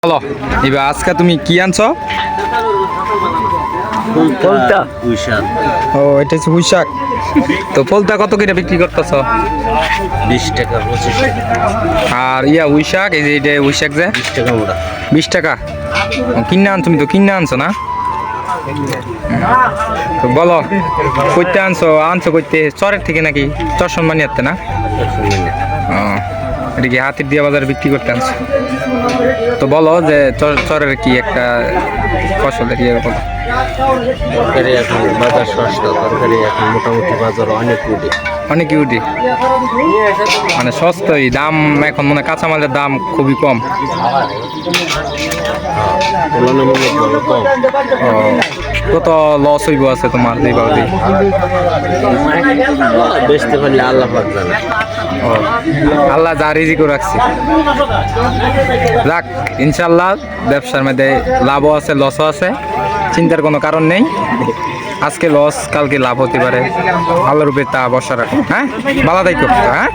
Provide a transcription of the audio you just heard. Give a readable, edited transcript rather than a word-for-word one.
বলো এবার আজকে তুমি কি আনছো? ও এটা হচ্ছে পুঁই শাক। তো ফলটা কত করে বিক্রি করতেছ? 20 টাকা 25 টাকা। আর পুঁই শাক এই যে এটা পুঁই শাক যে 20 টাকা মোড়া। 20 টাকা কিনে তুমি তো কিনে আনছো না? তো বলো কইতে আনছো কইতে চরের থেকে নাকি চরসম্মানি হাতে না? ও এটা কি হাতির দিয়া বাজারে বিক্রি করতে আনছো? তো বলো যে চরের কি একটা ফসলের বলো। তরকারি এখন বাজার সস্তা, তরকারি এখন মোটামুটি বাজার অনেক ইউটি মানে সস্তাই দাম এখন মনে কাঁচামালের দাম খুবই কম। তুলনামূলক ভালো কম। ও কত লস হইব আছে তোমার এইভাবে? বেচতে পারলে আল্লাহ পাক জানে। ও আল্লাহ যা রিজিক রাখছি। যাক ইনশাল্লাহ ব্যবসার মধ্যে লাভও আছে লসও আছে, চিন্তার কোনো কারণ নেই। আজকে লস কালকে লাভ হতে পারে, আল্লাহর উপরে তা ভরসা রাখো। হ্যাঁ ভালো থাকো। হ্যাঁ।